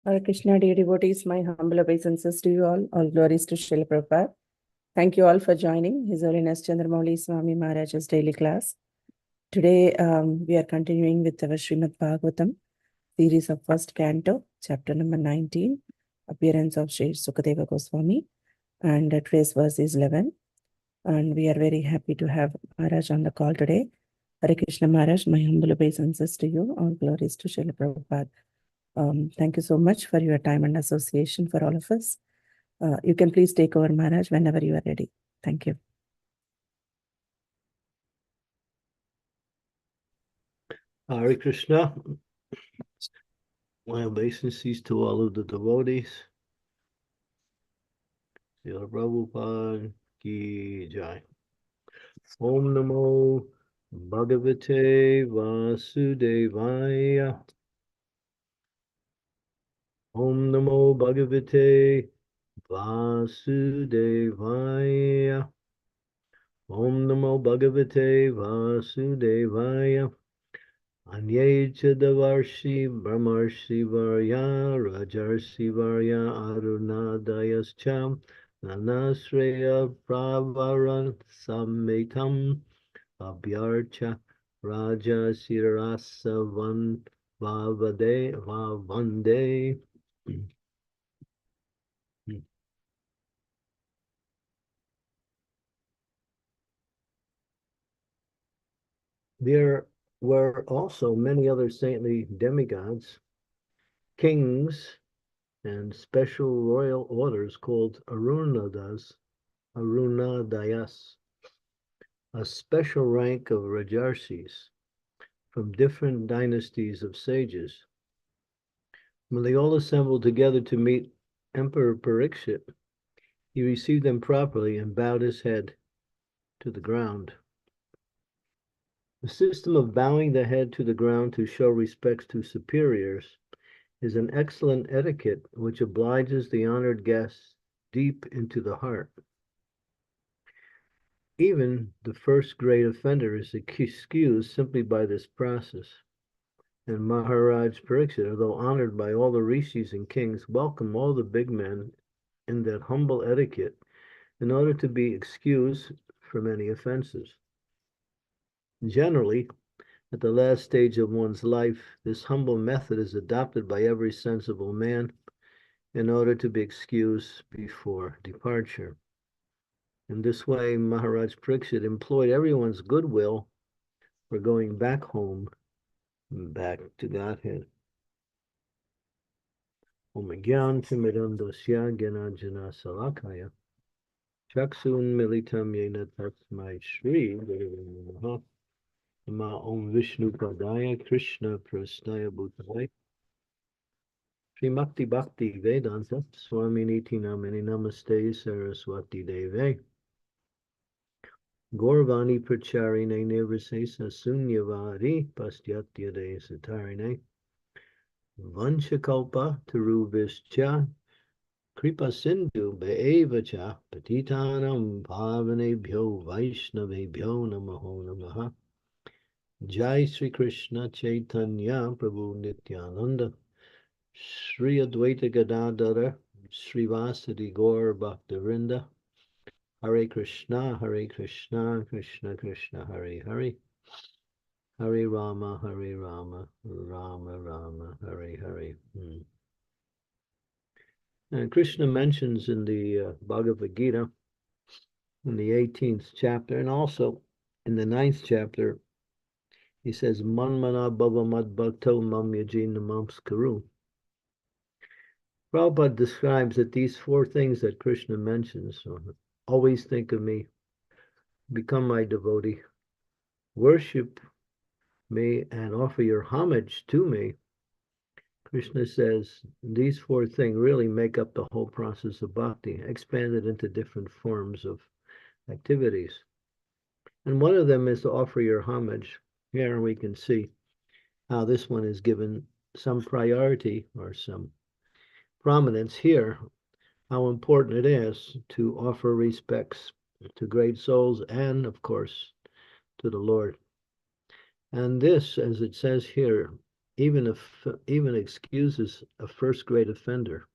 Hare Krishna, dear devotees, my humble obeisances to you all. All glories to Srila Prabhupada. Thank you all for joining His Holiness Candramauli Swami Maharaj's daily class. Today, we are continuing with our Srimad Bhagavatam series of first canto, chapter number 19, appearance of Sri Sukadeva Goswami. And today's verse is 11. And we are very happy to have Maharaj on the call today. Hare Krishna Maharaj, my humble obeisances to you. All glories to Srila Prabhupada. Thank you so much for your time and association for all of us. You can please take over, Maharaj, whenever you are ready. Thank you. Hare Krishna. My obeisances to all of the devotees. Srila Prabhupada ki jai. Om Namo Bhagavate Vasudevaya. Om Namo Bhagavate Vasudevaya. Om Namo Bhagavate Vasudevaya. Anyecha Davarshi Brahmarshi Varya Rajarshi Varya Arunadayascha Nanasreya Pravaran Sametam Abhyarcha Raja Sirasa Vavande. There were also many other saintly demigods, kings, and special royal orders called Arunadayas, a special rank of Rajarsis from different dynasties of sages. When they all assembled together to meet Emperor Parikshit, he received them properly and bowed his head to the ground. The system of bowing the head to the ground to show respects to superiors is an excellent etiquette which obliges the honored guests deep into the heart. Even the first great offender is excused simply by this process. And Maharaj Pariksit, although honored by all the rishis and kings, welcomed all the big men in that humble etiquette in order to be excused from any offenses. Generally, at the last stage of one's life, this humble method is adopted by every sensible man in order to be excused before departure. In this way, Maharaj Pariksit employed everyone's goodwill for going back home, back to Godhead. Om Gyan Timidandosya Gyanajana Salakaya Chaksun Militam Yena Tatsmai Shri Guru Namaha Nama Om Vishnu Padaya Krishna Prasnaya Bhutale Srimakti Bhakti Vedanta Swami Niti Namini Namaste Saraswati Deve Gaurvani Pracharine Nirvisesa Sunyavari Pastyatya De Satarine Vanchakalpa Tarubhischa Kripa Sindhu Be'evacha Patitanam Pavanebhyo Vaishnavebhyo Namaho Namaha Jai Sri Krishna Chaitanya Prabhu Nityananda Sri Advaita Gadadhara Srivasadi Gaur Bhaktavinda Hare Krishna, Krishna Krishna, Hare Hare, Hare Rama, Rama Rama, Hare Hare. And Krishna mentions in the Bhagavad Gita, in the 18th chapter, and also in the 9th chapter, he says, Manmana Bhava Mad Bhakto Mam Yajina Mamskaru. Prabhupada describes that these four things that Krishna mentions, always think of me, become my devotee, worship me, and offer your homage to me. Krishna says these four things really make up the whole process of bhakti, expanded into different forms of activities. And one of them is to offer your homage. Here we can see how this one is given some priority or some prominence here, how important it is to offer respects to great souls and, of course, to the Lord. And this, as it says here, even excuses a first-grade offender.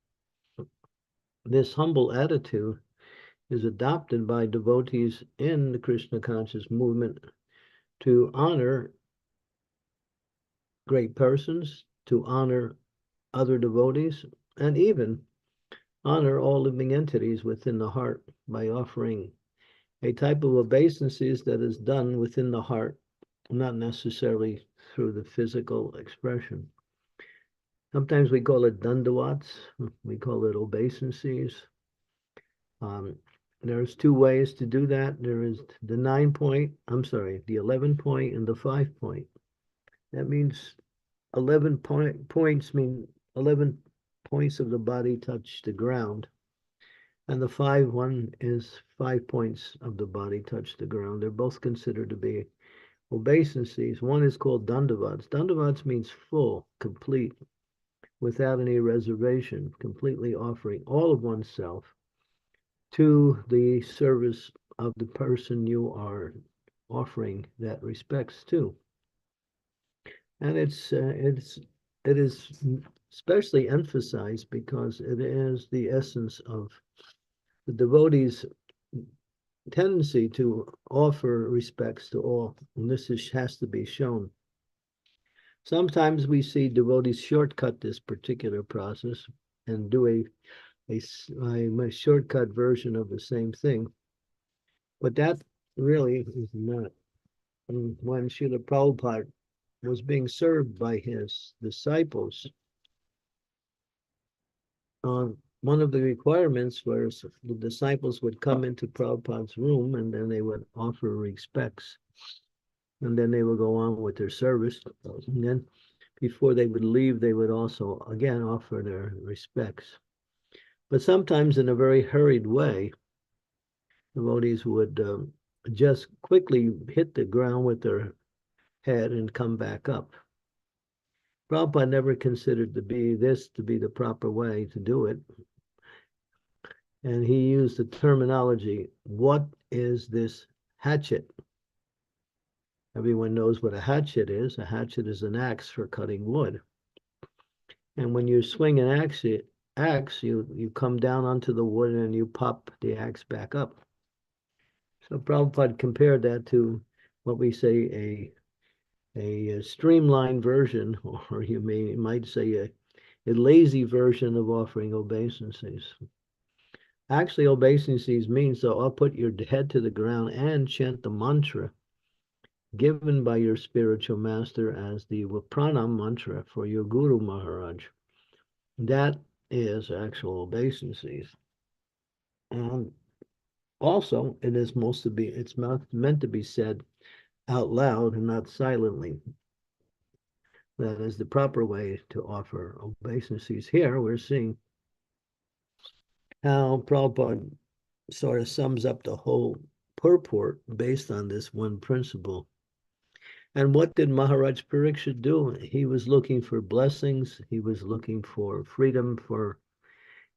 This humble attitude is adopted by devotees in the Krishna conscious movement to honor great persons, to honor other devotees, and even honor all living entities within the heart by offering a type of obeisances that is done within the heart, not necessarily through the physical expression. Sometimes we call it dandavats, we call it obeisances. There's two ways to do that. There is the the 11 point and the 5 point. That means 11 points mean 11 points of the body touch the ground. And the 5-1 is 5 points of the body touch the ground. They're both considered to be obeisances. One is called dandavats. Dandavats means full, complete, without any reservation, completely offering all of oneself to the service of the person you are offering that respects to. And it is especially emphasized because it is the essence of the devotee's tendency to offer respects to all, and this has to be shown. Sometimes we see devotees shortcut this particular process and do a shortcut version of the same thing, but that really is not. And when Srila Prabhupada was being served by his disciples, one of the requirements was the disciples would come into Prabhupada's room and then they would offer respects. And then they would go on with their service. And then before they would leave, they would also, again, offer their respects. But sometimes in a very hurried way, devotees would just quickly hit the ground with their head and come back up. Prabhupada never considered to be the proper way to do it. And he used the terminology, what is this hatchet? Everyone knows what a hatchet is. A hatchet is an axe for cutting wood. And when you swing an axe, you come down onto the wood and you pop the axe back up. So Prabhupada compared that to what we say a streamlined version, or you might say a lazy version of offering obeisances. Actually, obeisances means, so I'll put your head to the ground and chant the mantra given by your spiritual master as the pranam mantra for your Guru Maharaj. That is actual obeisances. And also, it's meant to be said out loud and not silently. That is the proper way to offer obeisances. Here, we're seeing how Prabhupada sort of sums up the whole purport based on this one principle. And what did Maharaj Parikshit do? He was looking for blessings. He was looking for freedom for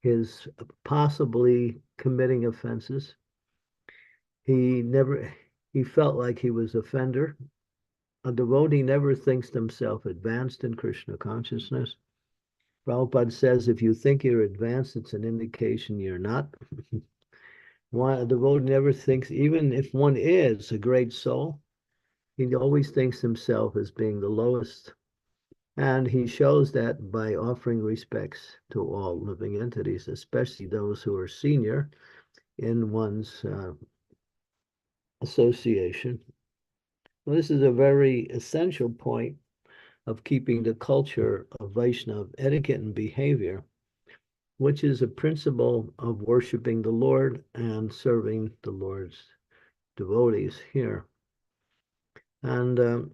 his possibly committing offenses. He felt like he was offender. A devotee never thinks himself advanced in Krishna consciousness. Prabhupada says, if you think you're advanced, it's an indication you're not. A devotee never thinks, even if one is a great soul, he always thinks himself as being the lowest. And he shows that by offering respects to all living entities, especially those who are senior in one's association. Well, this is a very essential point of keeping the culture of Vaishnava etiquette and behavior, which is a principle of worshiping the Lord and serving the Lord's devotees here. And of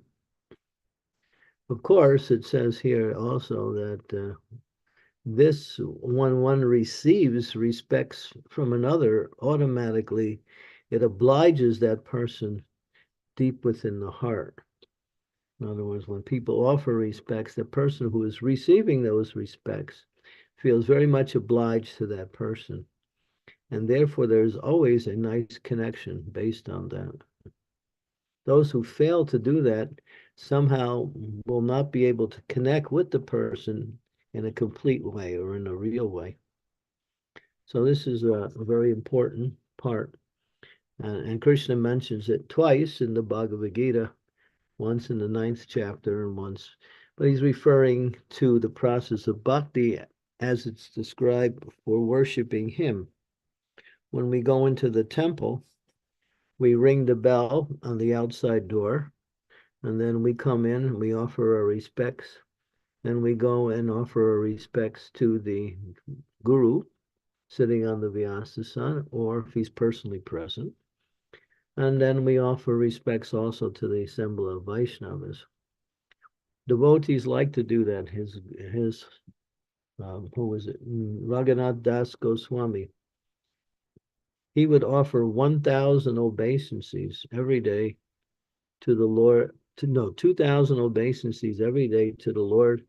course, it says here also that this when one receives respects from another, automatically it obliges that person deep within the heart. In other words, when people offer respects, the person who is receiving those respects feels very much obliged to that person. And therefore, there's always a nice connection based on that. Those who fail to do that somehow will not be able to connect with the person in a complete way or in a real way. So this is a very important part. And Krishna mentions it twice in the Bhagavad Gita, once in the 9th chapter and once, but he's referring to the process of bhakti as it's described for worshiping him. When we go into the temple, we ring the bell on the outside door, and then we come in and we offer our respects. Then we go and offer our respects to the guru sitting on the Vyasasana, or if he's personally present. And then we offer respects also to the assembly of Vaishnavas. Devotees like to do that. Who was it? Raghunath Das Goswami. He would offer 1,000 obeisances every day to the Lord. 2,000 obeisances every day to the Lord,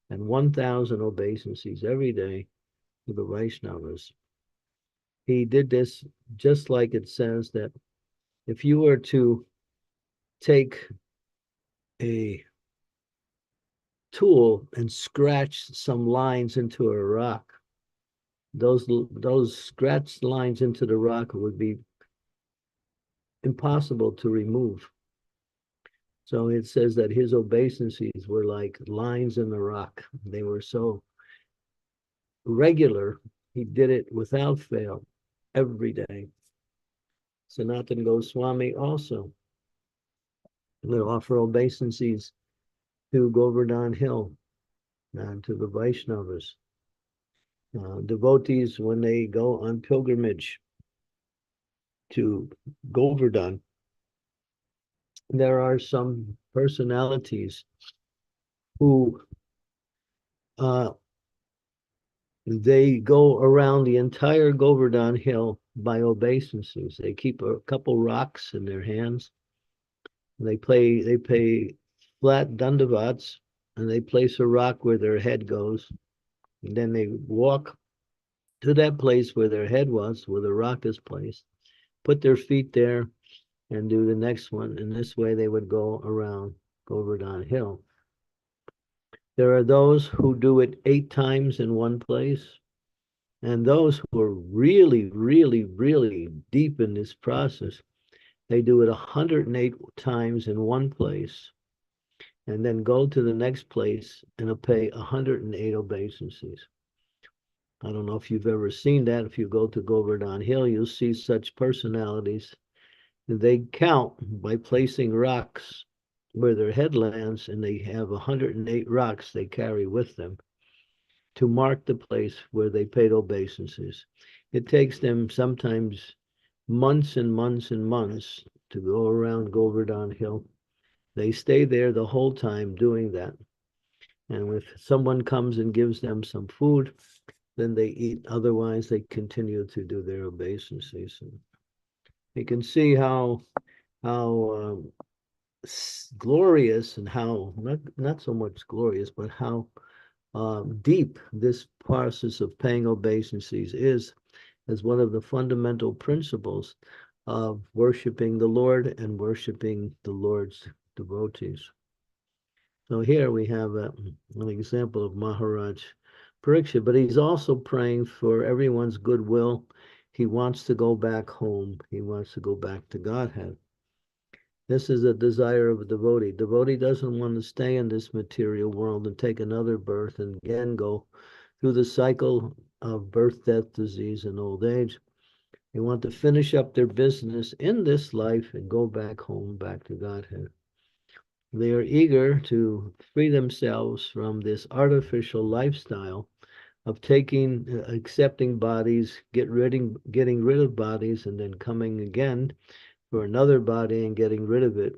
and 1,000 obeisances every day to the Vaishnavas. He did this just like it says that if you were to take a tool and scratch some lines into a rock, those scratched lines into the rock would be impossible to remove. So it says that his obeisances were like lines in the rock. They were so regular. He did it without fail every day. Sanatana Goswami also would offer obeisances to Govardhan Hill and to the Vaishnavas. Devotees, when they go on pilgrimage to Govardhan, there are some personalities who they go around the entire Govardhan Hill by obeisances. They keep a couple rocks in their hands. They pay flat dandavats, and they place a rock where their head goes. And then they walk to that place where their head was, where the rock is placed, put their feet there, and do the next one. And this way they would go around Govardhan Hill. There are those who do it 8 times in one place. And those who are really, really, really deep in this process, they do it 108 times in one place, and then go to the next place and pay 108 obeisances. I don't know if you've ever seen that. If you go to Govardhan Hill, you'll see such personalities. They count by placing rocks where their head lands, and they have 108 rocks they carry with them to mark the place where they paid obeisances. It takes them sometimes months and months and months to go around Govardhan Hill. They stay there the whole time doing that. And if someone comes and gives them some food, then they eat. Otherwise, they continue to do their obeisances. And you can see how glorious and how not so much glorious, but how deep this process of paying obeisances is as one of the fundamental principles of worshiping the Lord and worshiping the Lord's devotees. So here we have an example of Maharaj Parikshit, but he's also praying for everyone's goodwill. He wants to go back home. He wants to go back to Godhead. This is a desire of a devotee. Devotee doesn't want to stay in this material world and take another birth and again go through the cycle of birth, death, disease, and old age. They want to finish up their business in this life and go back home, back to Godhead. They are eager to free themselves from this artificial lifestyle of accepting bodies, getting rid of bodies, and then coming again for another body and getting rid of it.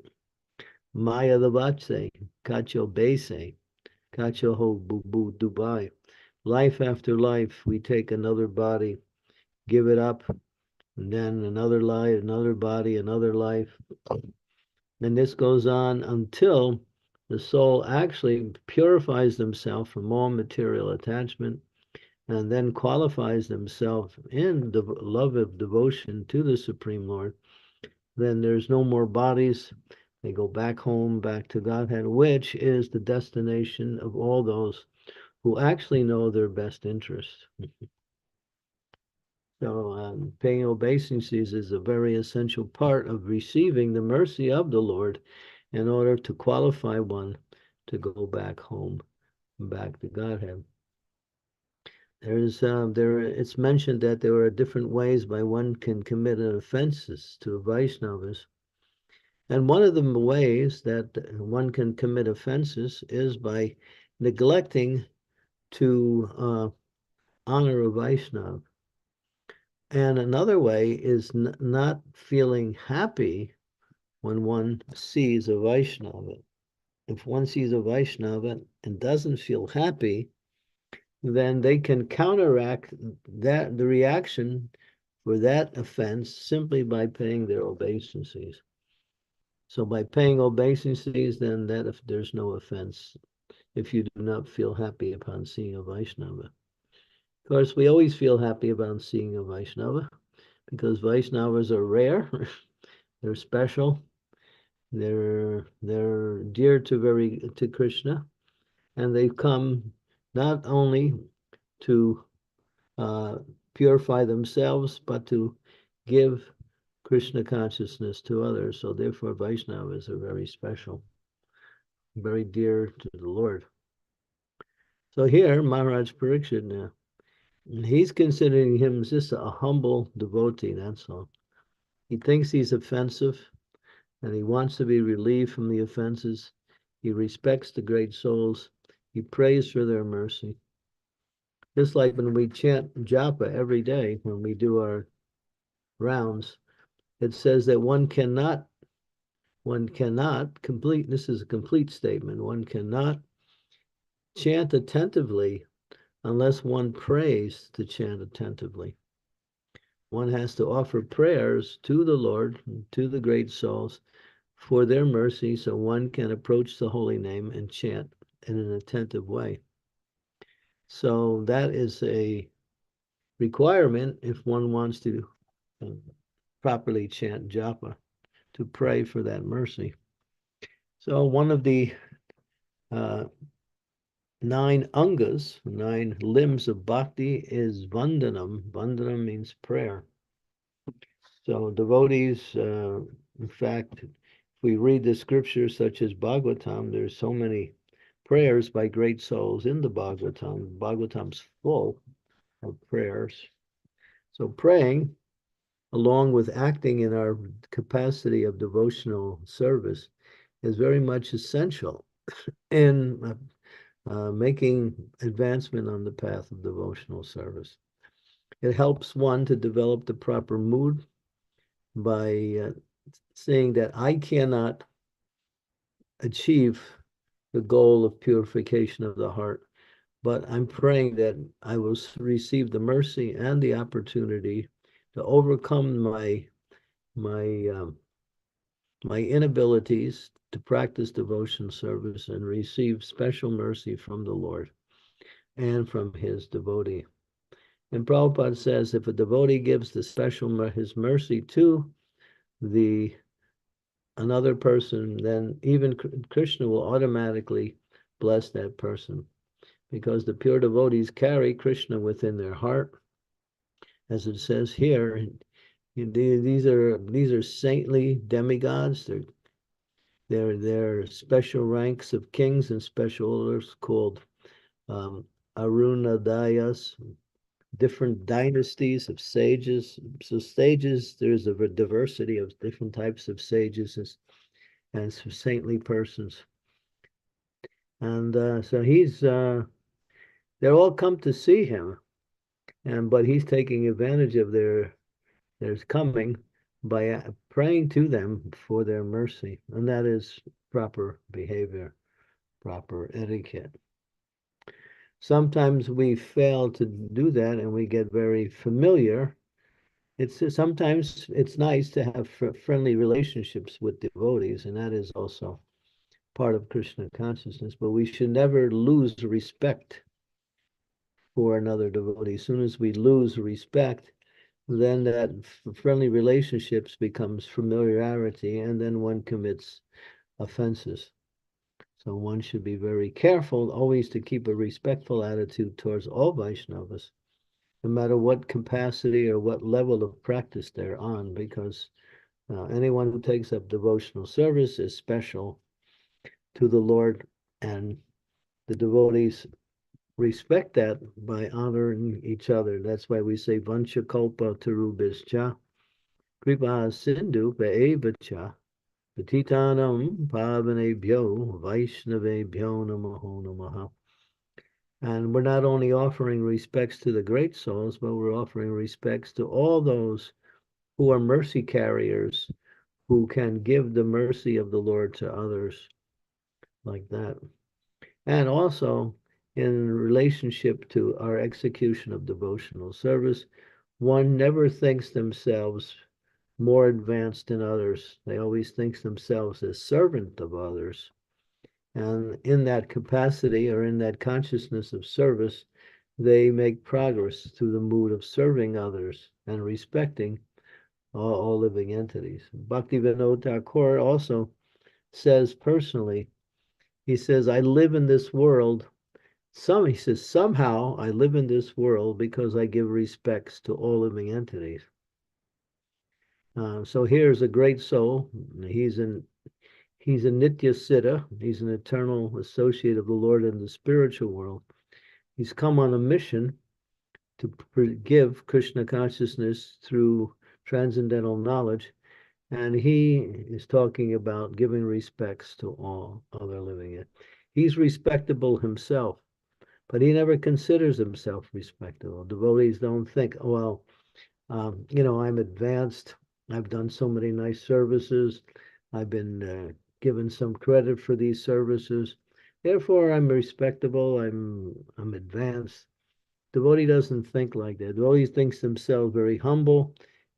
Maya Lavache, Kacho Bese, Kacho Ho Bubu Dubai. Life after life, we take another body, give it up, and then another life, another body, another life. And this goes on until the soul actually purifies themselves from all material attachment and then qualifies themselves in the love of devotion to the Supreme Lord. Then there's no more bodies, They go back home, back to Godhead, which is the destination of all those who actually know their best interest. So paying obeisances is a very essential part of receiving the mercy of the Lord in order to qualify one to go back home, back to Godhead. It's mentioned that there are different ways by one can commit offenses to Vaishnavas. And one of the ways that one can commit offenses is by neglecting to honor a Vaishnava. And another way is not feeling happy when one sees a Vaishnava. If one sees a Vaishnava and doesn't feel happy, then they can counteract the reaction for that offense simply by paying their obeisances. So by paying obeisances, then that if there's no offense, if you do not feel happy upon seeing a Vaishnava. Of course, we always feel happy about seeing a Vaishnava because Vaishnavas are rare, they're special, they're dear to Krishna, and they've come not only to purify themselves, but to give Krishna consciousness to others. So therefore, Vaishnavas are very special, very dear to the Lord. So here, Maharaj Parikshit now, he's considering him just a humble devotee, that's all. He thinks he's offensive, and he wants to be relieved from the offenses. He respects the great souls. He prays for their mercy. Just like when we chant japa every day, when we do our rounds, it says that one cannot complete, this is a complete statement, one cannot chant attentively unless one prays to chant attentively. One has to offer prayers to the Lord, to the great souls, for their mercy, so one can approach the holy name and chant in an attentive way. So that is a requirement if one wants to properly chant japa, to pray for that mercy. So one of the 9 angas, 9 limbs of bhakti is vandanam. Vandanam means prayer. So devotees, in fact, if we read the scriptures such as Bhagavatam, there's so many prayers by great souls in the Bhagavatam. Bhagavatam's full of prayers. So praying, along with acting in our capacity of devotional service, is very much essential in making advancement on the path of devotional service. It helps one to develop the proper mood by saying that I cannot achieve the goal of purification of the heart, but I'm praying that I will receive the mercy and the opportunity to overcome my inabilities to practice devotion service and receive special mercy from the Lord and from his devotee. And Prabhupada says if a devotee gives his mercy to another person, then even Krishna will automatically bless that person, because the pure devotees carry Krishna within their heart, as it says here. These are saintly demigods. They're special ranks of kings and special orders called Arunadayas, different dynasties of sages. So sages, there's a diversity of different types of sages and saintly persons. And so they're all come to see him, but he's taking advantage of their coming by praying to them for their mercy. And that is proper behavior, proper etiquette. Sometimes we fail to do that and we get very familiar. Sometimes it's nice to have friendly relationships with devotees, and that is also part of Krishna consciousness, but we should never lose respect for another devotee. As soon as we lose respect, then that friendly relationships becomes familiarity, and then one commits offenses. So one should be very careful always to keep a respectful attitude towards all Vaishnavas, no matter what capacity or what level of practice they're on, because anyone who takes up devotional service is special to the Lord, and the devotees respect that by honoring each other. That's why we say Vanchakalpa Tarubhischa, Kripa Sindhu Vaevacha, Patitanam Pavanebhyo Vaishnavebhyo Namaho Namaha. And we're not only offering respects to the great souls, but we're offering respects to all those who are mercy carriers, who can give the mercy of the Lord to others like that. And also, in relationship to our execution of devotional service, one never thinks themselves more advanced than others. They always think themselves as servant of others. And in that capacity or in that consciousness of service, they make progress through the mood of serving others and respecting all living entities. Bhaktivinoda Thakur also says personally, he says, I live in this world. He says, somehow I live in this world because I give respects to all living entities. So here's a great soul. He's a Nitya Siddha. He's an eternal associate of the Lord in the spiritual world. He's come on a mission to give Krishna consciousness through transcendental knowledge. And he is talking about giving respects to all other living. He's respectable himself, but he never considers himself respectable. Devotees don't think, well, I'm advanced. I've done so many nice services. I've been given some credit for these services. Therefore, I'm respectable. I'm advanced. Devotee doesn't think like that. Devotee thinks themselves very humble,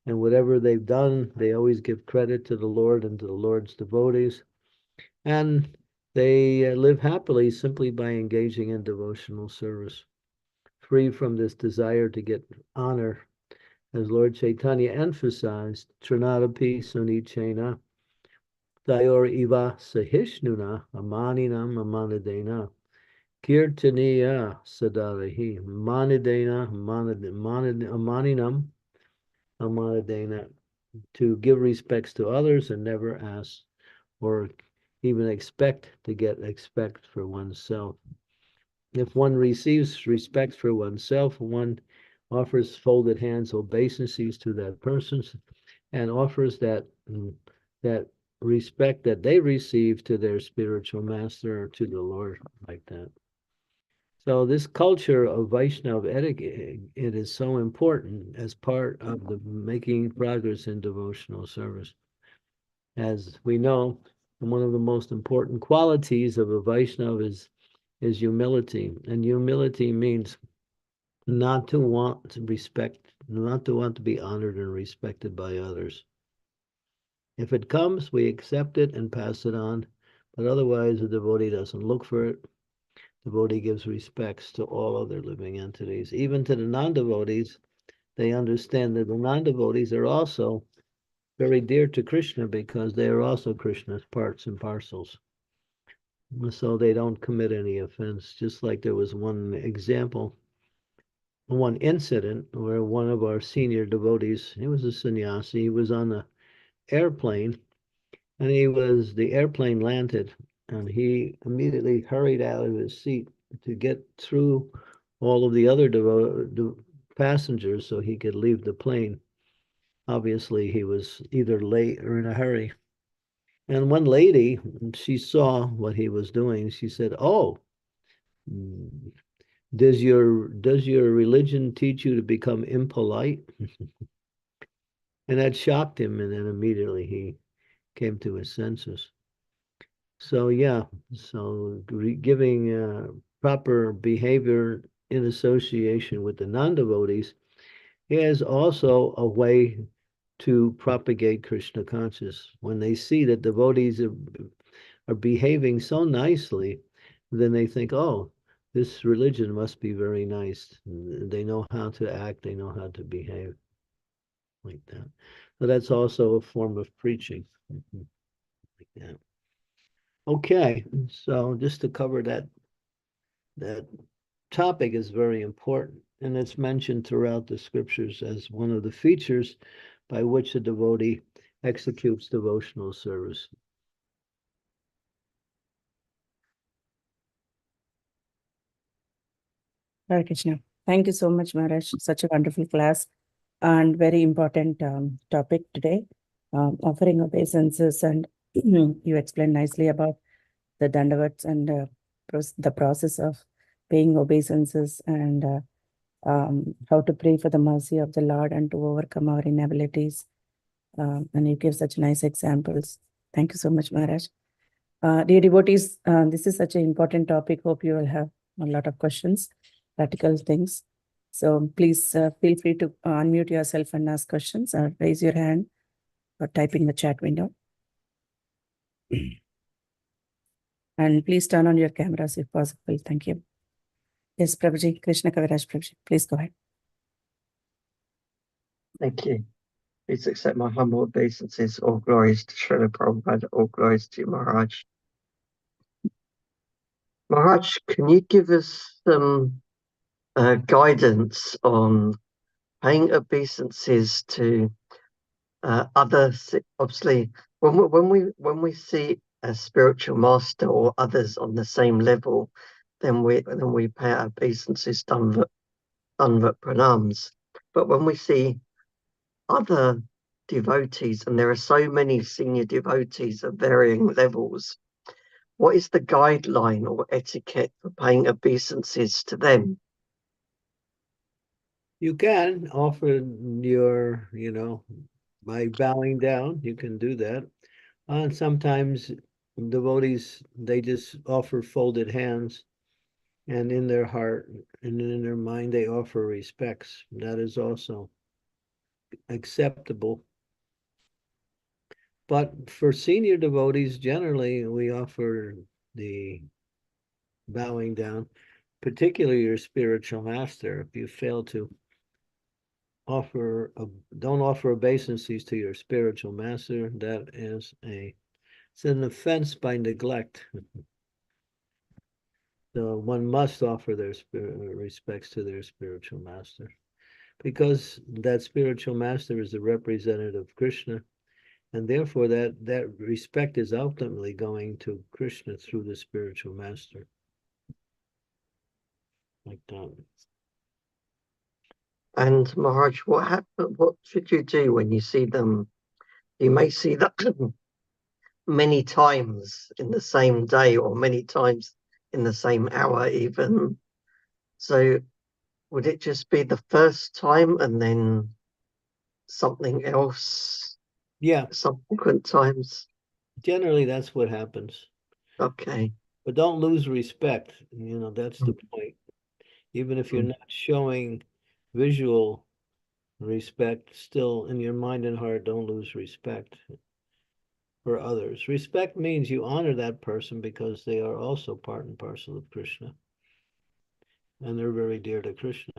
and whatever they've done, they always give credit to the Lord and to the Lord's devotees. And they live happily simply by engaging in devotional service, free from this desire to get honor. As Lord Chaitanya emphasized, Trinadapi Sunichena, Dayor Iva Sahishnuna, Amaninam Amanadena, Kirtaniya Sadarahi, Manidena, Amaninam Amanadena, to give respects to others and never ask or even expect to get respect for oneself. If one receives respect for oneself, one offers folded hands obeisances to that person and offers that respect that they receive to their spiritual master or to the Lord, like that. So this culture of Vaishnava etiquette, it is so important as part of the making progress in devotional service. As we know, one of the most important qualities of a Vaishnava is humility. And humility means not to want to be honored and respected by others. If it comes, we accept it and pass it on. But otherwise, the devotee doesn't look for it. The devotee gives respects to all other living entities. Even to the non-devotees, they understand that the non-devotees are also very dear to Krishna because they are also Krishna's parts and parcels. So they don't commit any offense. Just like there was one incident where one of our senior devotees, he was a sannyasi, he was on an airplane, and the airplane landed, and he immediately hurried out of his seat to get through all of the other passengers so he could leave the plane. Obviously, he was either late or in a hurry. And one lady, she saw what he was doing. She said, "Oh, does your religion teach you to become impolite?" And that shocked him, and then immediately he came to his senses. So yeah, so giving proper behavior in association with the non-devotees is also a way to propagate Krishna consciousness. When they see that devotees are behaving so nicely, then they think, oh, this religion must be very nice. They know how to act, they know how to behave like that. So that's also a form of preaching, like that. Okay, so just to cover that topic is very important, and it's mentioned throughout the scriptures as one of the features by which a devotee executes devotional service. Hare Krishna. Thank you so much, Maharaj. Such a wonderful class and very important topic today, offering obeisances. And you explained nicely about the dandavats and the process of paying obeisances and how to pray for the mercy of the Lord and to overcome our inabilities. And you give such nice examples. Thank you so much, Maharaj. Dear devotees, this is such an important topic. Hope you will have a lot of questions, practical things. So please feel free to unmute yourself and ask questions or raise your hand or type in the chat window. And please turn on your cameras if possible. Thank you. Yes, Prabhuji, Krishna Kaviraj Prabhuji, please go ahead. Thank you. Please accept my humble obeisances. All glories to Srila Prabhupada. All glories to you, Maharaj. Maharaj, can you give us some guidance on paying obeisances to others? Obviously, when we see a spiritual master or others on the same level, then we pay our obeisances, danvat pranams. But when we see other devotees, and there are so many senior devotees of varying levels, what is the guideline or etiquette for paying obeisances to them? You can offer your, by bowing down, you can do that. And sometimes devotees, they just offer folded hands, and in their heart and in their mind, they offer respects. That is also acceptable. But for senior devotees, generally, we offer the bowing down, particularly your spiritual master. If you fail to don't offer obeisances to your spiritual master, that is it's an offense by neglect. So one must offer their respects to their spiritual master, because that spiritual master is the representative of Krishna, and therefore that respect is ultimately going to Krishna through the spiritual master. Like that. And Maharaj, what should you do when you see them? You may see that many times in the same day or many times in the same hour even. So would it just be the first time and then something else Yeah, subsequent times? generally that's what happens. Okay. But don't lose respect. That's the point. Even if you're Mm. not showing visual respect, still in your mind and heart, don't lose respect for others. Respect means you honor that person because they are also part and parcel of Krishna, and they're very dear to Krishna.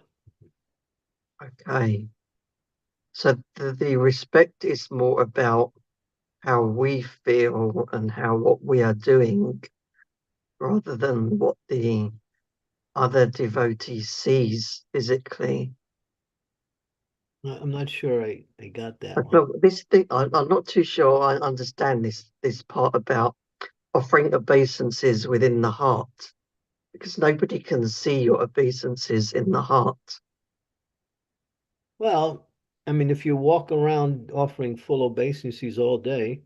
Okay. So the respect is more about how we feel and what we are doing rather than what the other devotee sees physically. I'm not sure I got that one. No, this thing, I'm not too sure I understand this part about offering obeisances within the heart, because nobody can see your obeisances in the heart. Well, I mean, if you walk around offering full obeisances all day,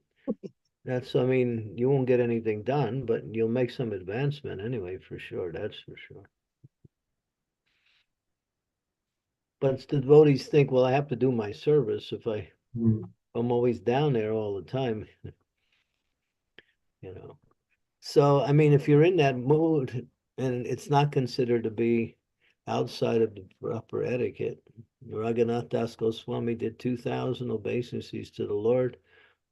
you won't get anything done, but you'll make some advancement anyway, for sure. That's for sure. But the devotees think, well, I have to do my service if I'm always down there all the time, you know. So, I mean, if you're in that mood and it's not considered to be outside of the proper etiquette, Raghunath Das Goswami did 2,000 obeisances to the Lord,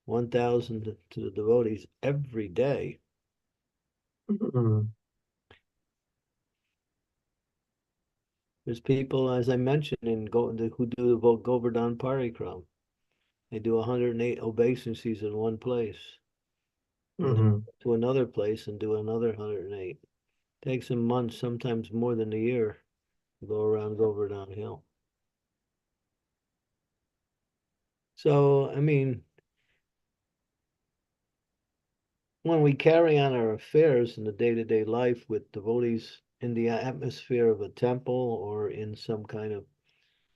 1,000 to the devotees every day. Mm. There's people, as I mentioned, who do the Govardhan Parikram. They do 108 obeisances in one place. and then to another place and do another 108. Takes them months, sometimes more than a year, to go around, go over downhill. So, I mean, when we carry on our affairs in the day-to-day life with devotees in the atmosphere of a temple or in some kind of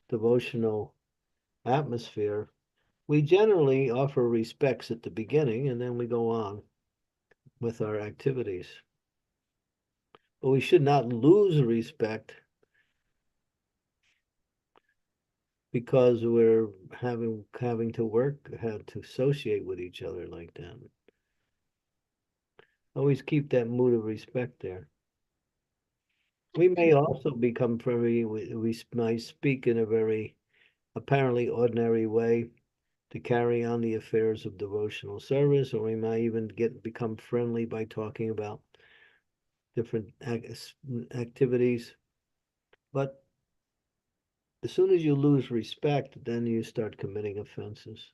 devotional atmosphere, we generally offer respects at the beginning and then we go on with our activities. But we should not lose respect because we're having to work, have to associate with each other like that. Always keep that mood of respect there. We may also become very, we might speak in a very apparently ordinary way to carry on the affairs of devotional service, or we might even become friendly by talking about different activities. But as soon as you lose respect, then you start committing offenses.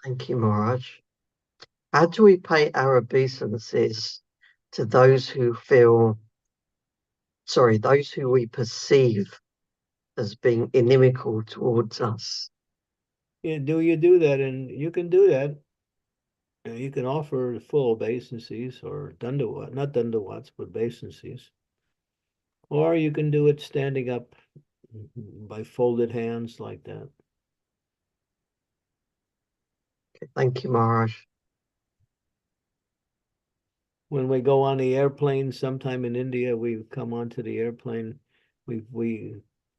Thank you, Maharaj. How do we pay our obeisances to those who we perceive as being inimical towards us? Yeah, you do that? And you can do that. You can offer full obeisances or dandavats, not dandavats, but obeisances. Or you can do it standing up by folded hands like that. Okay, thank you, Maharaj. When we go on the airplane, sometime in India, we come onto the airplane, we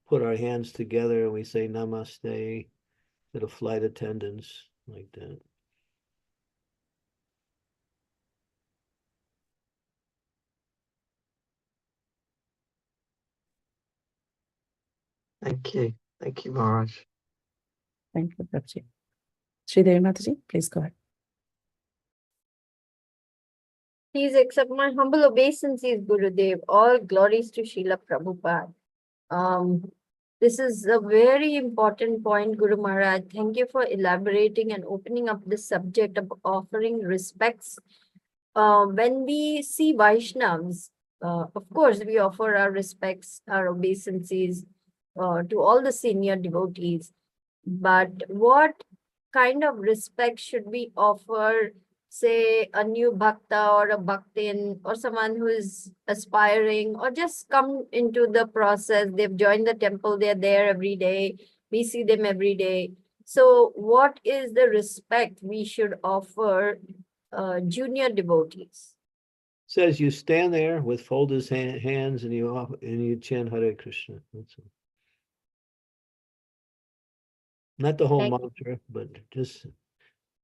put our hands together and we say namaste to the flight attendants like that. Thank you. Thank you, Maharaj. Thank you, Prabhuji. Sridevi Mataji, please go ahead. Please accept my humble obeisances, Gurudev. All glories to Srila Prabhupada. This is a very important point, Guru Maharaj. Thank you for elaborating and opening up the subject of offering respects. When we see Vaishnavas, of course, we offer our respects, our obeisances to all the senior devotees. But what kind of respect should we offer, say, a new bhakta or a bhaktin or someone who is aspiring or just come into the process? They've joined the temple, they're there every day, we see them every day. So what is the respect we should offer junior devotees? Says you stand there with folded hands and you chant Hare Krishna. That's all. Not the whole mantra, but just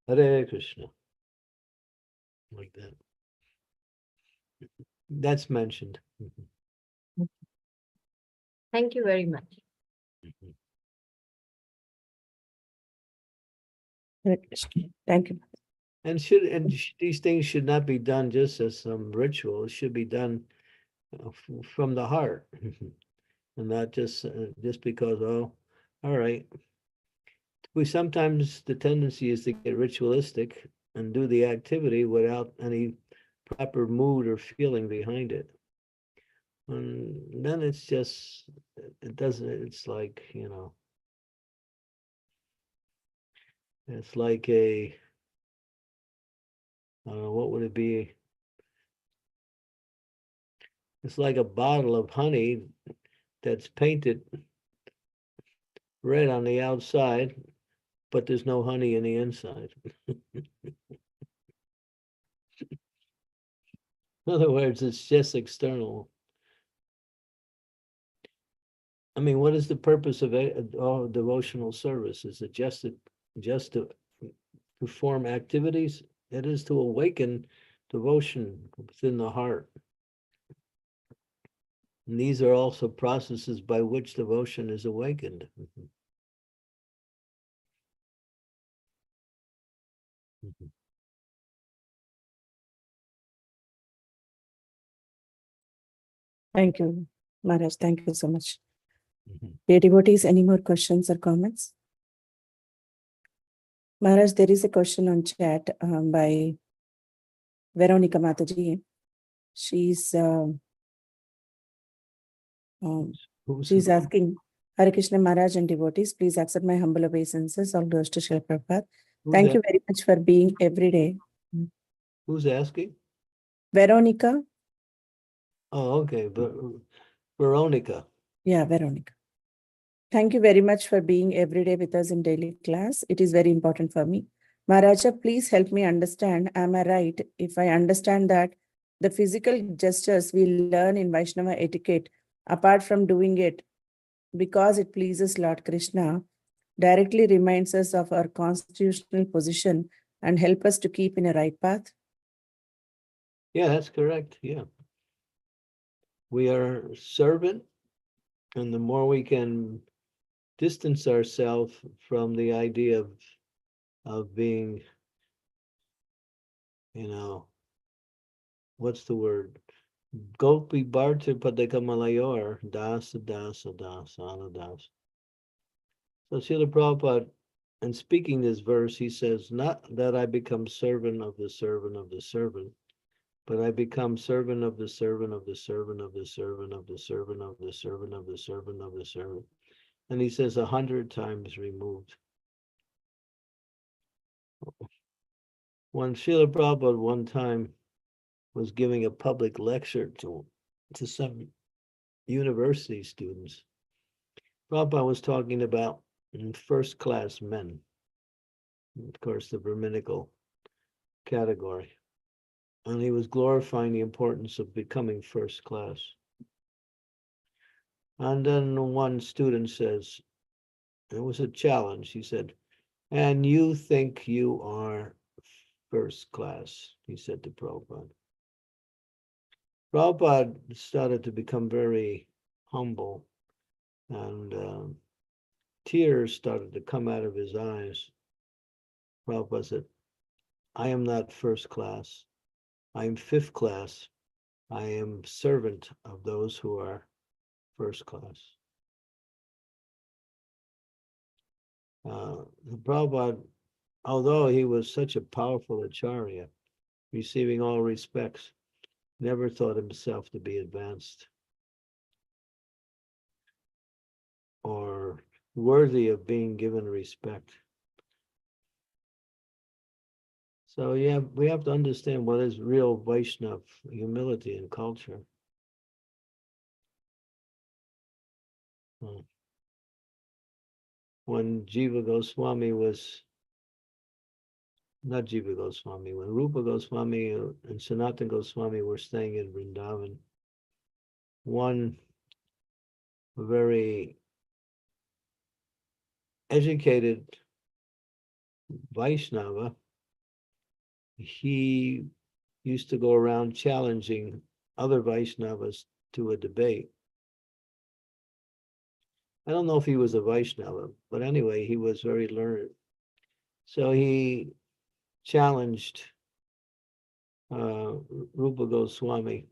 Hare Krishna. Like that. That's mentioned. Thank you very much. Hare Krishna. Thank you. And these things should not be done just as some ritual. It should be done from the heart, and not just because, oh, all right. We sometimes, the tendency is to get ritualistic and do the activity without any proper mood or feeling behind it. And then it's just, it doesn't, it's like, it's like a, I don't know, what would it be? It's like a bottle of honey that's painted red on the outside, but there's no honey in the inside. In other words, it's just external. I mean, what is the purpose of all devotional service? Is it just to perform activities? It is to awaken devotion within the heart. And these are also processes by which devotion is awakened. Thank you, Maharaj. Thank you so much. Dear devotees, any more questions or comments? Maharaj, there is a question on chat by Veronica Mataji. She's Who's asking, Hare Krishna Maharaj and devotees, please accept my humble obeisances. All goes to Srila Prabhupada. Thank you very much for being every day. who's asking? Veronica? Oh, okay. Veronica. Yeah, Veronica. Thank you very much for being every day with us in daily class. It is very important for me. Maharaja, please help me understand. Am I right if I understand that the physical gestures we learn in Vaishnava etiquette, apart from doing it because it pleases Lord Krishna, directly reminds us of our constitutional position and help us to keep in a right path? Yeah, that's correct. Yeah. We are servant, and the more we can distance ourselves from the idea of being, what's the word? Gopi Bharti Padakamalayar, Dasa Dasa Dasa Ala Das. So Srila Prabhupada, in speaking this verse, he says, not that I become servant of the servant of the servant, but I become servant of the servant of the servant of the servant of the servant of the servant of the servant of the servant. And he says 100 times removed. When Srila Prabhupada one time was giving a public lecture to some university students, Prabhupada was talking about first-class men, of course, the Brahminical category. And he was glorifying the importance of becoming first class. And then one student says, it was a challenge, he said, and you think you are first class, he said to Prabhupada. Prabhupada started to become very humble, and tears started to come out of his eyes. Prabhupada said, I am not first class. I am fifth class. I am servant of those who are first class. Prabhupada, although he was such a powerful acharya, receiving all respects, never thought himself to be advanced or worthy of being given respect. So yeah, we have to understand what is real Vaishnava humility and culture. When Jiva Goswami was, not Jiva Goswami, when Rupa Goswami and Sanatana Goswami were staying in Vrindavan, one very educated Vaishnava, he used to go around challenging other Vaishnavas to a debate. I don't know if he was a Vaishnava, but anyway, he was very learned. So he challenged Rupa Goswami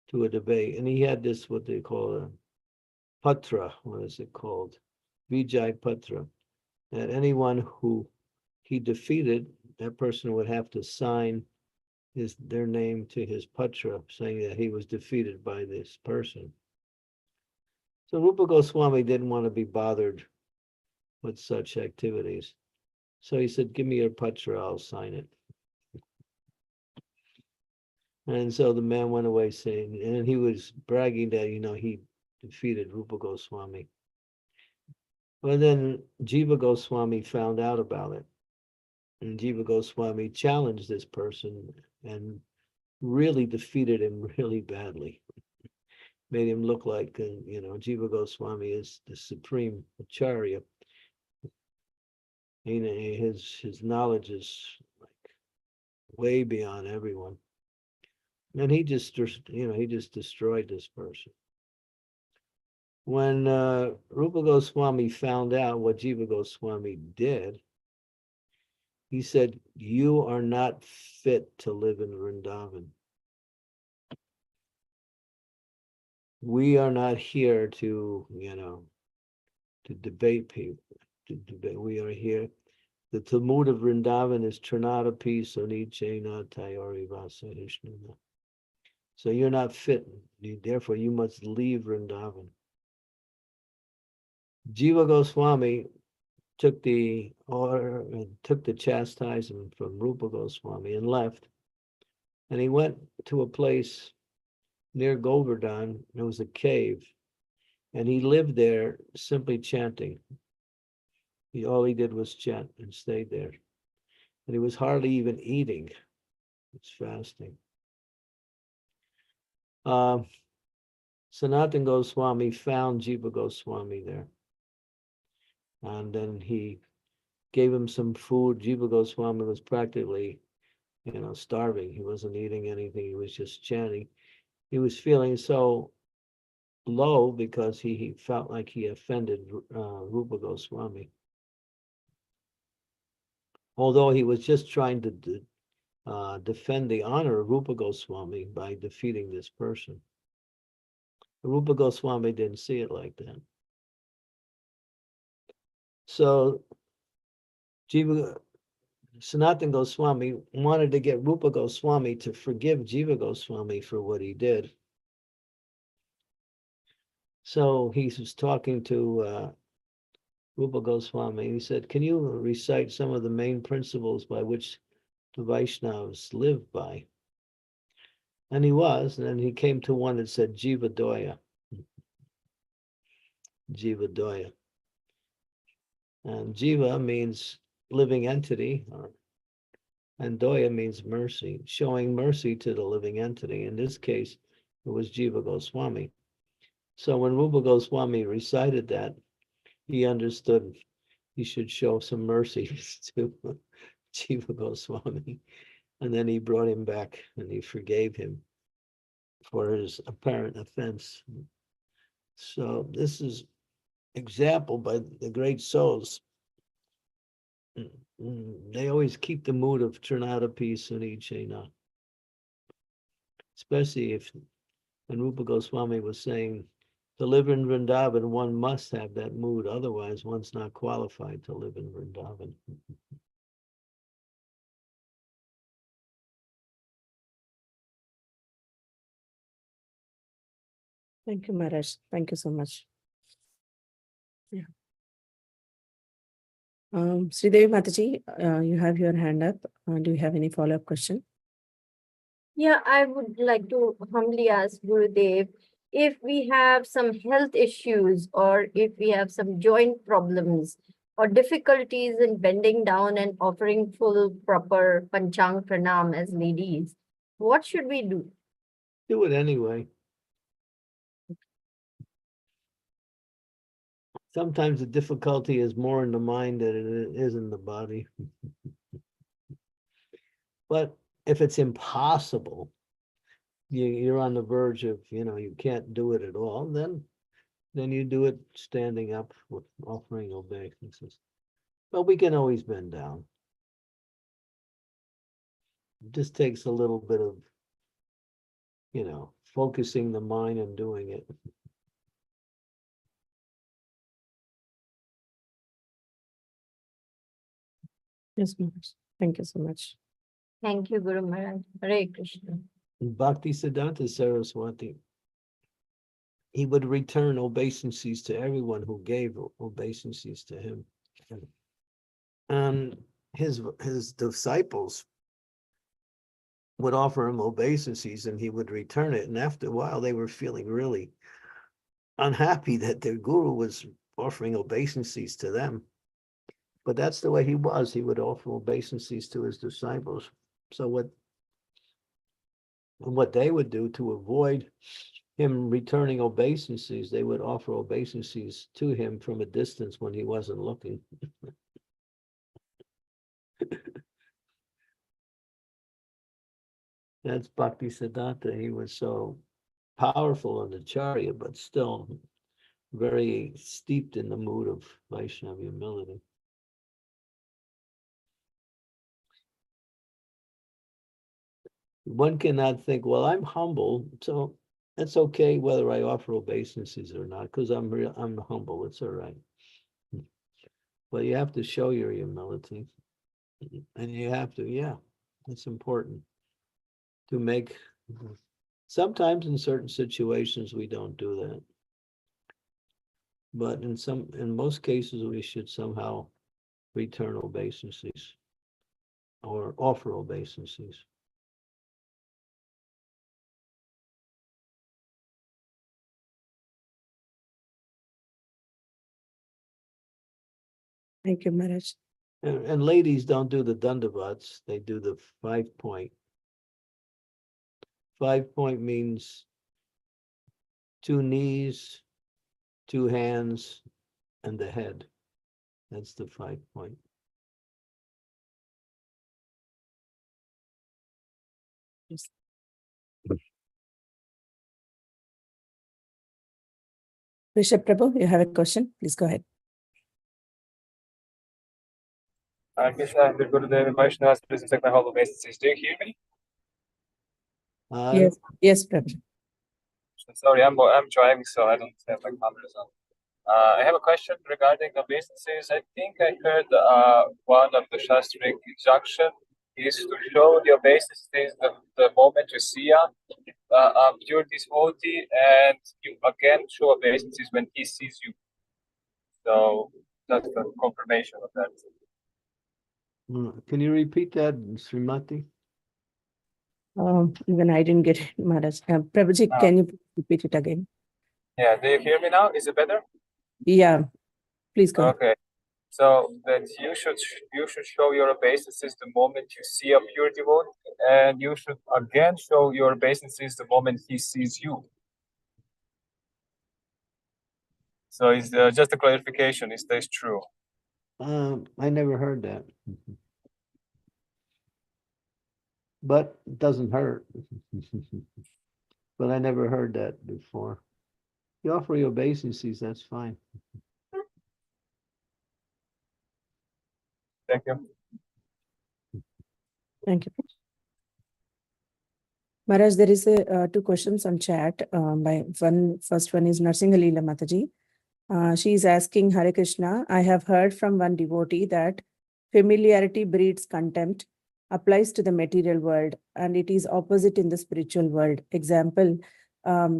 to a debate, and he had this, what they call a patra, what is it called? Vijay Patra. That anyone who he defeated, that person would have to sign their name to his patra, saying that he was defeated by this person. So Rupa Goswami didn't want to be bothered with such activities. So he said, give me your patra, I'll sign it. And so the man went away saying, and he was bragging that, he defeated Rupa Goswami. But then Jiva Goswami found out about it. And Jiva Goswami challenged this person and really defeated him really badly. Made him look like, Jiva Goswami is the supreme acharya. His knowledge is like way beyond everyone. And he just destroyed this person. When Rupa Goswami found out what Jiva Goswami did, he said, you are not fit to live in Vrindavan. We are not here to debate people. We are here. The mood of Vrindavan is Trinadapi Sonichena Tayori Vasahishnana. So you're not fit, therefore you must leave Vrindavan. Jiva Goswami took the order and took the chastisement from Rupa Goswami and left. And he went to a place near Govardhan. There was a cave, and he lived there simply chanting. All he did was chant and stayed there. And he was hardly even eating. It's fasting. Sanatana Goswami found Jiva Goswami there. And then he gave him some food. Jiva Goswami was practically, starving. He wasn't eating anything. He was just chanting. He was feeling so low because he felt like he offended Rupa Goswami. Although he was just trying to defend the honor of Rupa Goswami by defeating this person. Rupa Goswami didn't see it like that. So Sanatana Goswami wanted to get Rupa Goswami to forgive Jiva Goswami for what he did. So he was talking to Rupa Goswami. He said, can you recite some of the main principles by which the Vaishnavas live by? And he was, and then he came to one that said Jiva Doya. Jiva Doya. And Jiva means living entity, and Doya means mercy, showing mercy to the living entity. In this case, it was Jiva Goswami. So when Rupa Goswami recited that, he understood he should show some mercy to Jiva Goswami. And then he brought him back and he forgave him for his apparent offense. So this is example by the great souls. They always keep the mood of Trinadapi Sunichena. Especially if, when Rupa Goswami was saying, to live in Vrindavan, one must have that mood. Otherwise, one's not qualified to live in Vrindavan. Thank you, Maharaj. Thank you so much. Yeah. Sridevi Mataji, you have your hand up. Do you have any follow-up question? Yeah, I would like to humbly ask Gurudev, if we have some health issues or if we have some joint problems or difficulties in bending down and offering full proper Panchang Pranam as ladies, what should we do? Do it anyway. Sometimes the difficulty is more in the mind than it is in the body. But if it's impossible, you're on the verge of, you can't do it at all, then you do it standing up with offering obeisances. But we can always bend down. It just takes a little bit of, focusing the mind and doing it. Yes, Maharaj. Thank you so much. Thank you, Guru Maharaj. Hare Krishna. Bhakti Siddhanta Saraswati, he would return obeisances to everyone who gave obeisances to him. And his disciples would offer him obeisances and he would return it. And after a while, they were feeling really unhappy that their guru was offering obeisances to them. But that's the way he was. He would offer obeisances to his disciples. So what they would do to avoid him returning obeisances, they would offer obeisances to him from a distance when he wasn't looking. That's Bhakti Siddhanta. He was so powerful in the chariot, but still very steeped in the mood of Vaishnava humility. One cannot think, well, I'm humble, so it's okay whether I offer obeisances or not, because I'm humble, it's all right. But you have to show your humility. And you have to, yeah, it's important to make, sometimes in certain situations, we don't do that. But in most cases, we should somehow return obeisances or offer obeisances. Thank you, Maharaj. And ladies don't do the dandavats, they do the 5-point. 5-point means 2 knees, 2 hands, and the head. That's the 5-point. Yes. Rishabh Prabhu, you have a question? Please go ahead. Krishna and the Gurudev and Vaishnavas, please accept my humble obeisances. Do you hear me? Yes, yes, Prabhu. Sorry, I'm driving, so I don't have my cameras on. I have a question regarding obeisances. I think I heard one of the Shastric injunction is to show the obeisances the moment you see a pure devotee, and you again show obeisances when he sees you. So that's the confirmation of that. Can you repeat that, Srimati? Even I didn't get it, Maharaj. Prabhuji, can you repeat it again? Yeah, do you hear me now? Is it better? Yeah, please go ahead. Okay. So that you should show your obeisances the moment you see a pure devotee, and you should again show your obeisances the moment he sees you. So it's just a clarification. Is this true? I never heard that. But it doesn't hurt. But I never heard that before. You offer your obeisances, that's fine. Thank you. Thank you. Maharaj, there is a 2 questions on chat. First one is Narsingalila Mataji. She is asking, Hare Krishna, I have heard from one devotee that familiarity breeds contempt, applies to the material world, and it is opposite in the spiritual world. Example,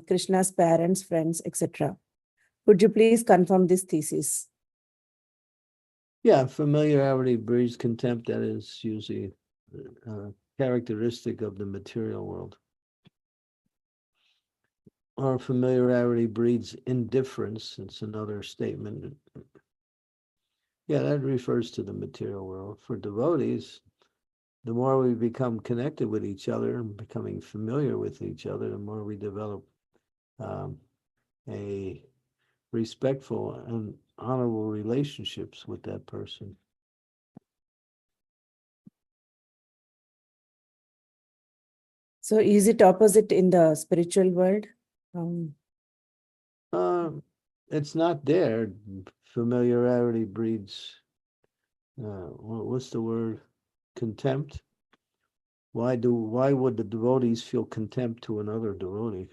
Krishna's parents, friends, etc. Could you please confirm this thesis? Yeah, familiarity breeds contempt. That is usually characteristic of the material world. Or familiarity breeds indifference. It's another statement. Yeah, that refers to the material world. For devotees, the more we become connected with each other and becoming familiar with each other, the more we develop a respectful and honorable relationships with that person. So is it opposite in the spiritual world? It's not there. Familiarity breeds, what's the word? Contempt. Why would the devotees feel contempt to another devotee?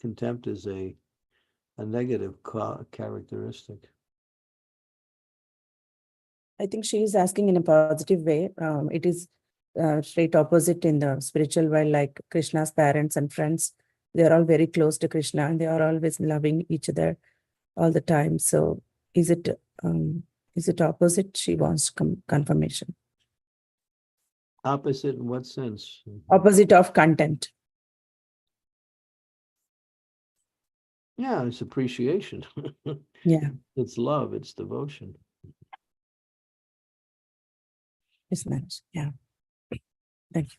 Contempt is a negative characteristic. I think she is asking in a positive way. It is straight opposite in the spiritual world, like Krishna's parents and friends. They are all very close to Krishna and they are always loving each other all the time. So is it opposite? She wants confirmation. Opposite in what sense? Opposite of contempt. Yeah, it's appreciation. Yeah. It's love, it's devotion. It's nice. Yeah. Thank you.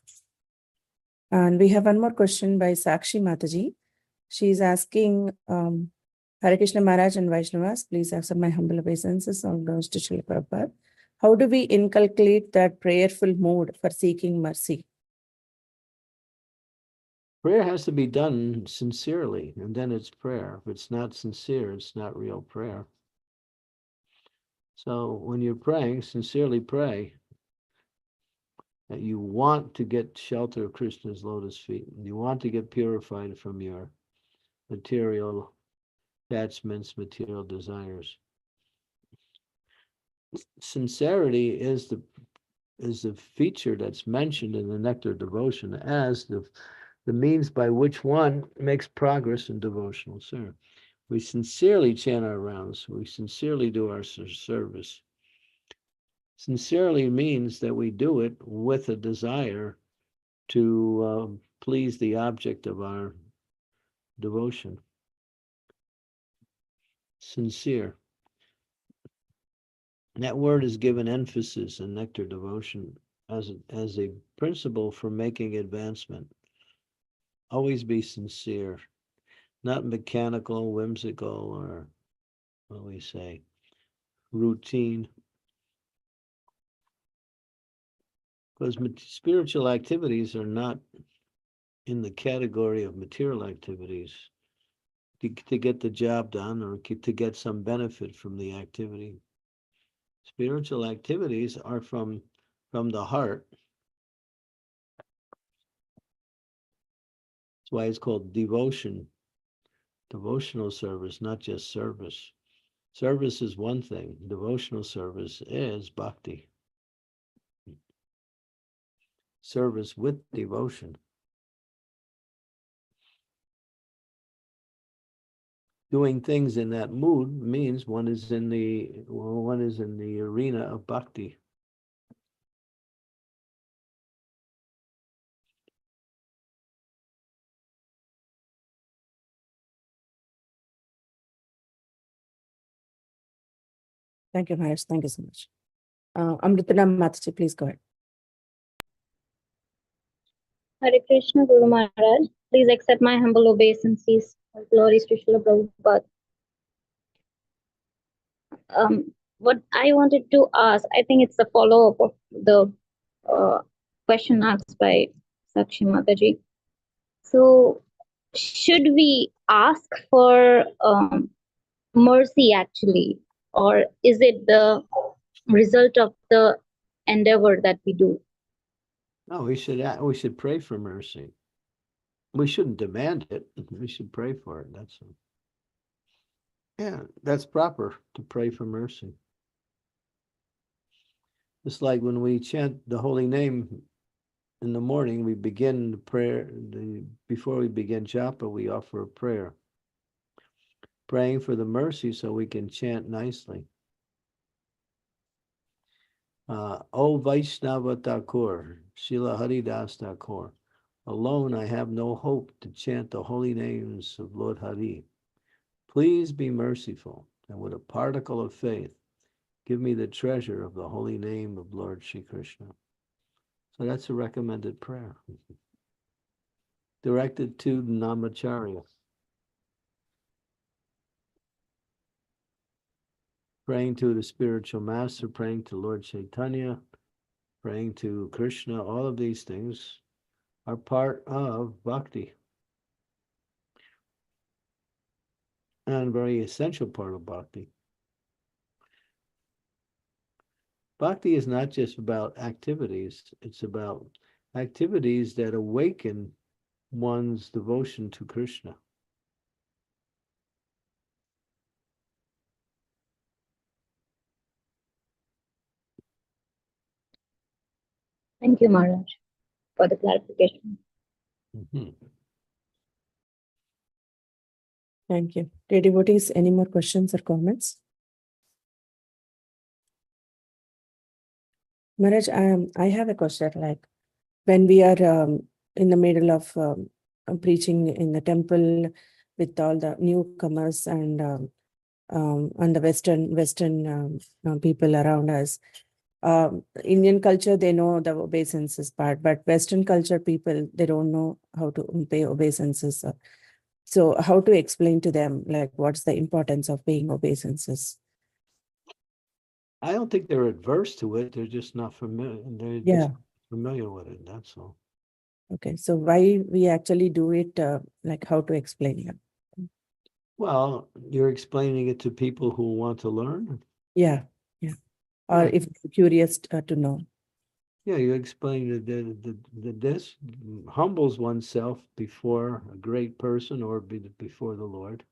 And we have one more question by Sakshi Mataji. She is asking, Hare Krishna Maharaj and Vaishnavas, please accept my humble obeisances on those to Srila Prabhupada. How do we inculcate that prayerful mood for seeking mercy? Prayer has to be done sincerely, and then it's prayer. If it's not sincere, it's not real prayer. So when you're praying, sincerely pray that you want to get shelter of Krishna's lotus feet. You want to get purified from your material attachments, material desires. Sincerity is the is a feature that's mentioned in the nectar devotion as the means by which one makes progress in devotional service. We sincerely chant our rounds. We sincerely do our service. Sincerely means that we do it with a desire to please the object of our devotion. Sincere. That word is given emphasis in nectar devotion as a principle for making advancement. Always be sincere, not mechanical, whimsical, or what we say, routine. Because spiritual activities are not in the category of material activities to get the job done or to get some benefit from the activity. Spiritual activities are from the heart. That's why it's called devotion, devotional service, not just service. Service is one thing. Devotional service is bhakti. Service with devotion. Doing things in that mood means one is in the arena of bhakti. Thank you, Maharaj. Thank you so much. Amritanam Mataji, please go ahead. Hare Krishna, Guru Maharaj. Please accept my humble obeisances. Glories to Srila Prabhupada. What I wanted to ask, I think it's a follow-up of the question asked by Sakshi Mataji. So, should we ask for mercy actually, or is it the result of the endeavor that we do? No, we should pray for mercy. We shouldn't demand it. We should pray for it. That's all. Yeah, that's proper to pray for mercy. It's like when we chant the holy name in the morning, we begin the prayer. Before we begin japa, we offer a prayer, praying for the mercy so we can chant nicely. O Vaishnava Thakur, Srila Haridas Thakur, alone I have no hope to chant the holy names of Lord Hari. Please be merciful, and with a particle of faith, give me the treasure of the holy name of Lord Shri Krishna. So that's a recommended prayer. Directed to Namacharya. Praying to the spiritual master, praying to Lord Chaitanya, praying to Krishna, all of these things are part of bhakti. And a very essential part of bhakti. Bhakti is not just about activities, it's about activities that awaken one's devotion to Krishna. Thank you, Maharaj, for the clarification. Mm-hmm. Thank you. Dear devotees, any more questions or comments? Maharaj, I have a question. Like when we are in the middle of preaching in the temple with all the newcomers and the Western people around us, Indian culture, they know the obeisances part, but Western culture people, they don't know how to pay obeisances. So how to explain to them, like, what's the importance of paying obeisances? I don't think they're adverse to it. They're just not familiar. They're just familiar with it. That's all. Okay. So why we actually do it, like how to explain it? Well, you're explaining it to people who want to learn. Yeah. Or Yeah. if they're curious to know. Yeah, you explain that this humbles oneself before a great person or before the Lord.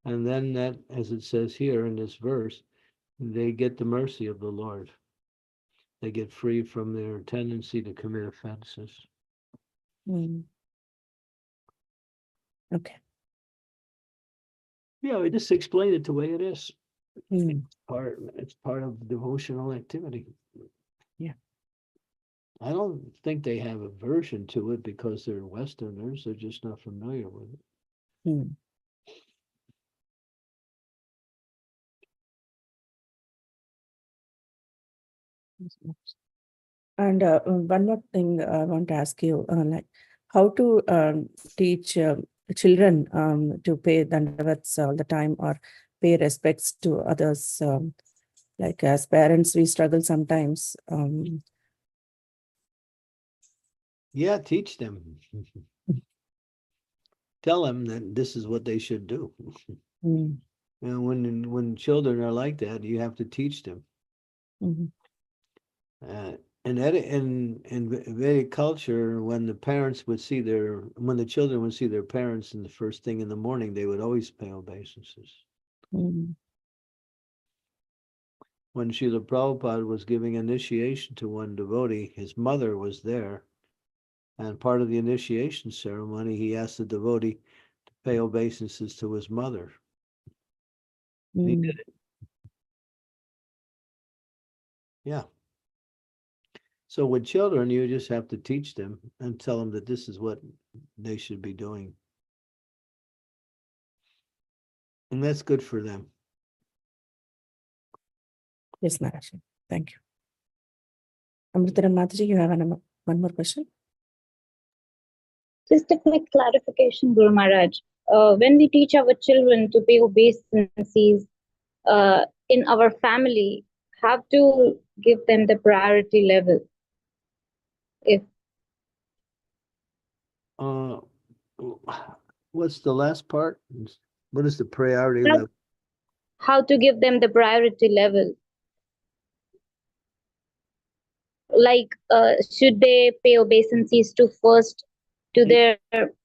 And then that, as it says here in this verse, they get the mercy of the Lord. they get free from their tendency to commit offenses. Mm. Okay. Yeah, we just explain it the way it is. Mm. It's part of devotional activity. Yeah. I don't think they have aversion to it because they're Westerners. They're just not familiar with it. Mm. And one more thing I want to ask you, like how to teach children to pay dandavats all the time or pay respects to others. Like as parents, we struggle sometimes. Yeah, teach them. Tell them that this is what they should do. Mm. And when children are like that, you have to teach them. Mhm. In Vedic culture, when the children would see their parents in the first thing in the morning, they would always pay obeisances. Mm. When Srila Prabhupada was giving initiation to one devotee, his mother was there. And part of the initiation ceremony, he asked the devotee to pay obeisances to his mother. He Mm. did it. Yeah. So with children, you just have to teach them and tell them that this is what they should be doing. And that's good for them. Yes, Maharaj. Thank you. Amritaram Mataji, you have one more question? Just a quick clarification, Guru Maharaj. When we teach our children to pay obeisances in our family, have to give them the priority level. If What's the last part? What is the priority how, level? how to give them the priority level? Like, should they pay obeisances to their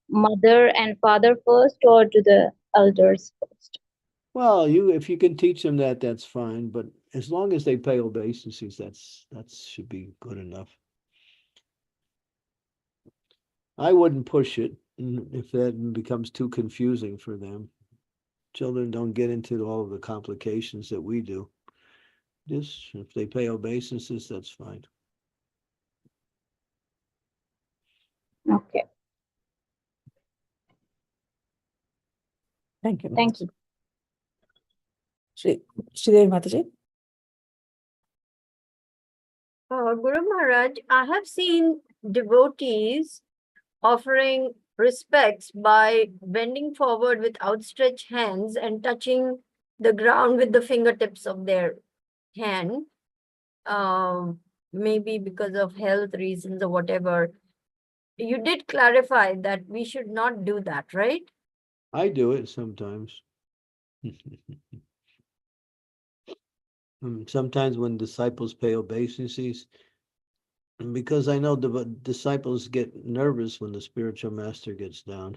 mother and father first, or to the elders first? Well, if you can teach them that, that's fine. But as long as they pay obeisances, that should be good enough. I wouldn't push it if that becomes too confusing for them. Children don't get into all of the complications that we do. Just if they pay obeisances, that's fine. Okay, Thank you. thank you. Sridevi Mataji. Guru Maharaj, I have seen devotees offering respects by bending forward with outstretched hands and touching the ground with the fingertips of their hand, maybe because of health reasons or whatever. You did clarify that we should not do that, right? I do it sometimes. Sometimes when disciples pay obeisances, because I know the disciples get nervous when the spiritual master gets down.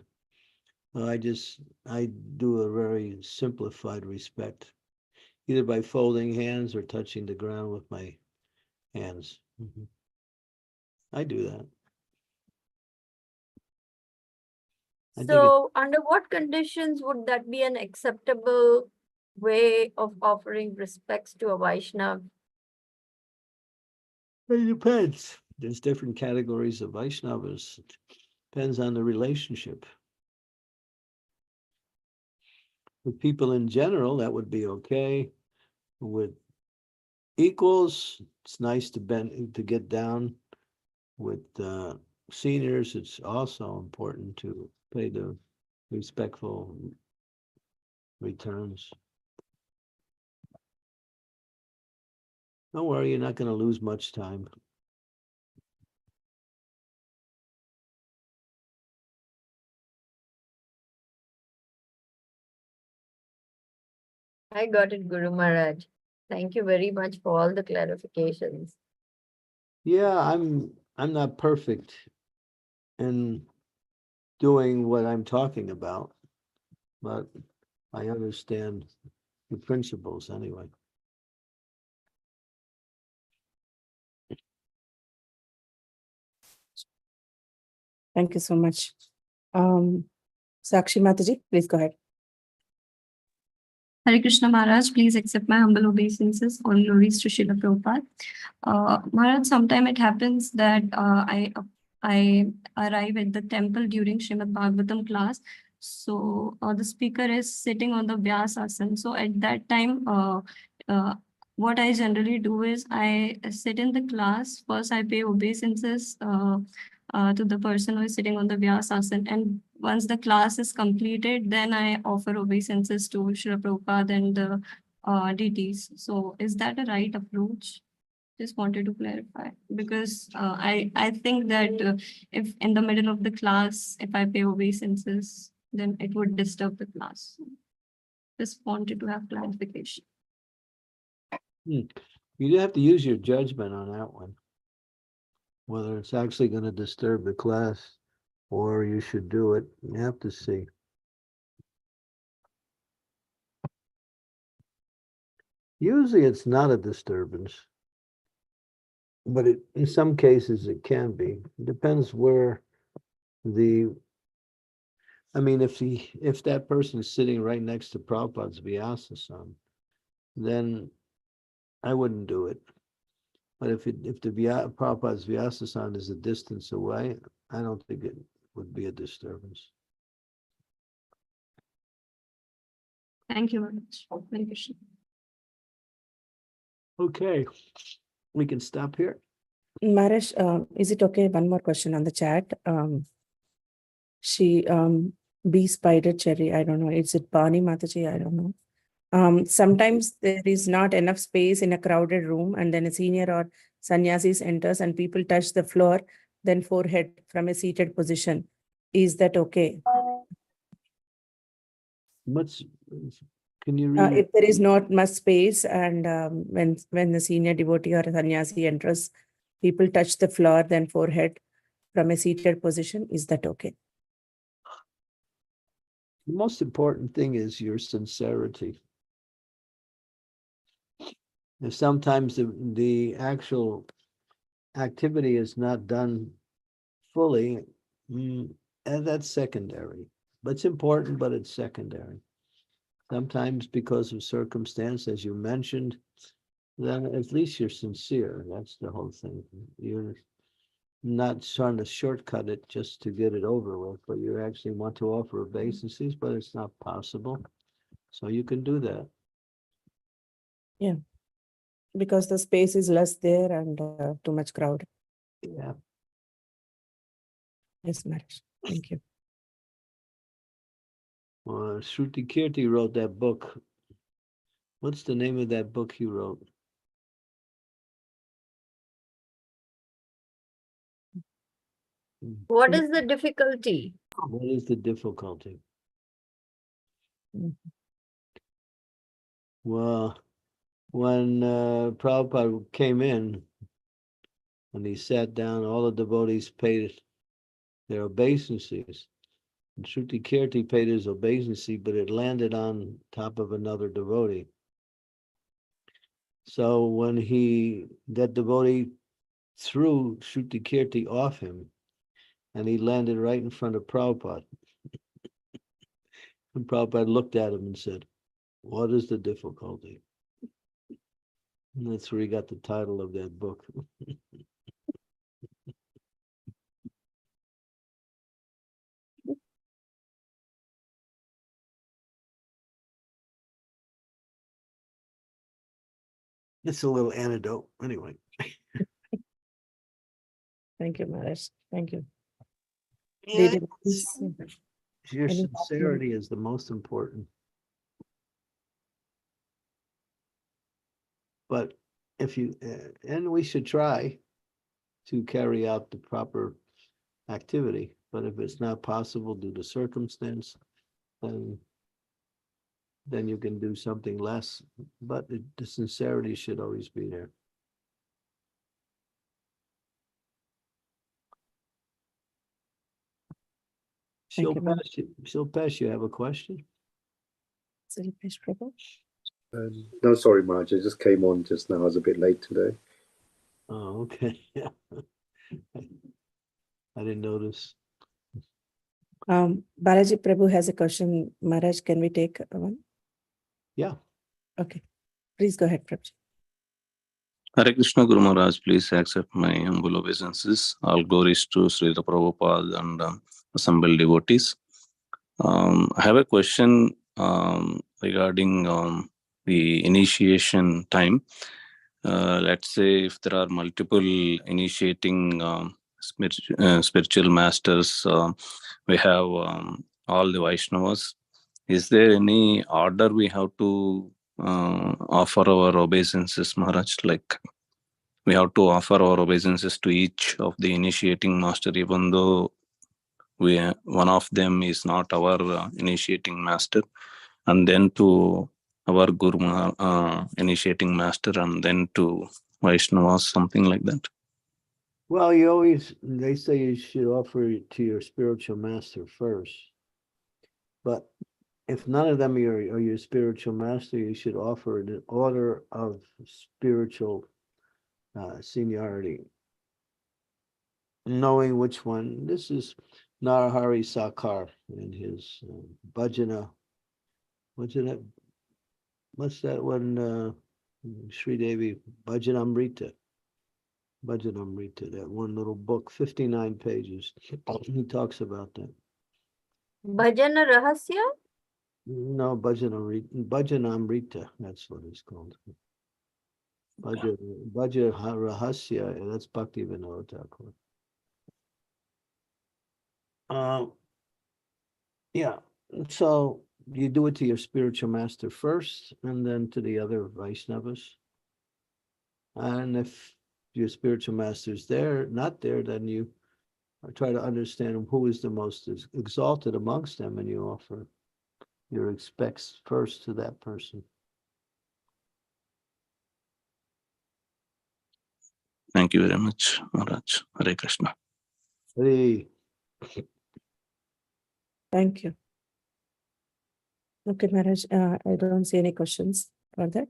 I do a very simplified respect, either by folding hands or touching the ground with my hands. I do that. So under what conditions would that be an acceptable way of offering respects to a Vaishnav? It depends. There's different categories of Vaishnavas. It depends on the relationship. With people in general, that would be okay. With equals, it's nice to get down. With seniors, it's also important to pay the respectful returns. Don't worry, you're not going to lose much time. I got it, Guru Maharaj. Thank you very much for all the clarifications. Yeah, I'm not perfect in doing what I'm talking about, but I understand the principles anyway. Thank you so much. Sakshi Mataji, please go ahead. Hare Krishna Maharaj, please accept my humble obeisances. All glories to Srila Prabhupada. Maharaj, sometime it happens that I arrive at the temple during Srimad Bhagavatam class. So the speaker is sitting on the Vyasasana. So at that time, what I generally do is I sit in the class. First, I pay obeisances to the person who is sitting on the Vyasasana. And once the class is completed, then I offer obeisances to Srila Prabhupada and the deities. So is that a right approach? Just wanted to clarify, because I think that if in the middle of the class, if I pay obeisances, then it would disturb the class. Just wanted to have clarification. You have to use your judgment on that one. Whether it's actually going to disturb the class or you should do it, you have to see. Usually it's not a disturbance, but in some cases it can be. It depends where if that person is sitting right next to Prabhupada's Vyasasana, then I wouldn't do it. But if the Prabhupada's Vyasasana is a distance away, I don't think it would be a disturbance. Thank you very much. Hare Krishna. Okay, we can stop here. Maharaj, is it okay? One more question on the chat. She B Spider Cherry, I don't know. Is it Bani Mataji? I don't know. Sometimes there is not enough space in a crowded room, and then a senior or sannyasis enters and people touch the floor, then forehead from a seated position. Is that okay? Can you read? If there is not much space, and when the senior devotee or sannyasi enters, people touch the floor, then forehead from a seated position, is that okay? The most important thing is your sincerity. And sometimes the actual activity is not done fully, and that's secondary. But it's important, but it's secondary. Sometimes because of circumstance, as you mentioned, then at least you're sincere. That's the whole thing. You're not trying to shortcut it just to get it over with, but you actually want to offer obeisances, but it's not possible. So you can do that. Yeah, because the space is less there and too much crowd. Yeah. Yes, Maharaj. Thank you. Shruti Kirti wrote that book. What's the name of that book you wrote? What is the difficulty? What is the difficulty? Well, when Prabhupada came in and he sat down, all the devotees paid their obeisances. And Shruti Kirti paid his obeisance, but it landed on top of another devotee. So when that devotee threw Shruti Kirti off him, and he landed right in front of Prabhupada. And Prabhupada looked at him and said, "What is the difficulty?" And that's where he got the title of that book. It's a little anecdote, anyway. Thank you, Maharaj. Thank you. Yeah, Devotees, your any sincerity is the most important. But if you, and we should try to carry out the proper activity, but if it's not possible due to circumstance, then you can do something less, but the sincerity should always be there. Thank you, ma'am. Shilpesh, you have a question? Shilpesh Prabhu. No, sorry, Marge. I just came on just now. I was a bit late today. Oh, okay. Yeah. I didn't notice. Balaji Prabhu has a question. Maharaj, can we take one? Yeah. Okay. Please go ahead, Prabhu. Hare Krishna Guru Maharaj, please accept my humble obeisances. All glories to Srila Prabhupada and assembled devotees. I have a question regarding the initiation time. Let's say if there are multiple initiating spiritual masters, we have all the Vaishnavas. Is there any order we have to offer our obeisances, Maharaj? Like we have to offer our obeisances to each of the initiating master, even though one of them is not our initiating master, and then to our Guru initiating master, and then to Vaishnavas, something like that. Well, they say you should offer it to your spiritual master first. But if none of them are your spiritual master, you should offer an order of spiritual seniority. Knowing which one. This is Narahari Sakar in his Bhajana. What's that one? Sri Devi Bhajanamrita. Bhajanamrita, that one little book, 59 pages. He talks about that. Bhajana Rahasya? No, Bhajanamrita, that's what it's called. Bhaja Rahasya, that's Bhakti Vinod Thakur. Yeah, so you do it to your spiritual master first, and then to the other Vaishnavas. And if your spiritual master is not there, then you try to understand who is the most exalted amongst them, and you offer your respects first to that person. Thank you very much, Maharaj. Hare Krishna. Hey. Thank you. Okay, Maharaj, I don't see any questions for that.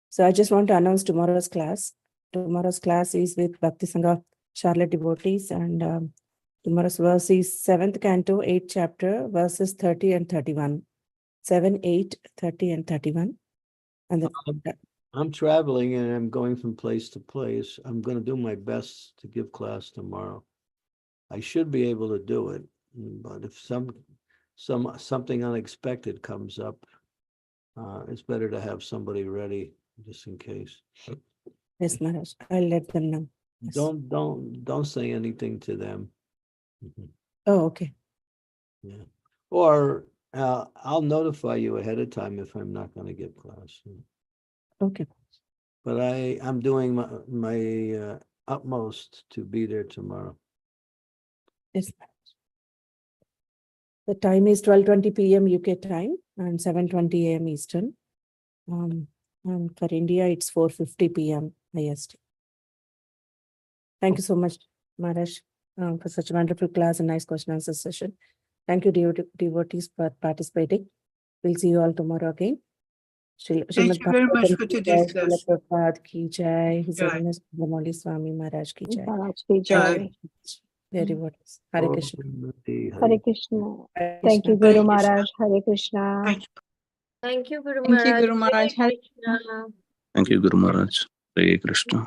So I just want to announce tomorrow's class. Tomorrow's class is with Bhakti Sangha Charlotte devotees, and tomorrow's verse is 7th Canto, 8th chapter, verses 30 and 31. 7, 8, 30, and 31. And then I'm traveling and I'm going from place to place. I'm going to do my best to give class tomorrow. I should be able to do it, but if something unexpected comes up, it's better to have somebody ready just in case. yes, Maharaj, I'll let them know. Yes. Don't say anything to them. Oh, okay. Yeah. Or I'll notify you ahead of time if I'm not going to give class. Okay. But I'm doing my utmost to be there tomorrow. Yes, Maharaj. The time is 12:20 p.m. UK time and 7:20 a.m. Eastern. And for India, it's 4:50 p.m. IST. Thank you so much, Maharaj, for such a wonderful class and nice question answer session. Thank you, devotees, for participating. We'll see you all tomorrow again. Thank you very much for today's class. Prabhupada ki jai. His Jai. Holiness Candramauli Swami Maharaj ki jai. Maharaj ki Jai. jai. Dear devotees. Hare Krishna. Hare Krishna. Hare Thank you, Krishna. Guru Hare Krishna. Maharaj. Hare Krishna. Thank you. Thank you, Guru Thank you, Maharaj. Guru Maharaj. Hare Hare Krishna. Thank you, Guru Maharaj. Hare Krishna.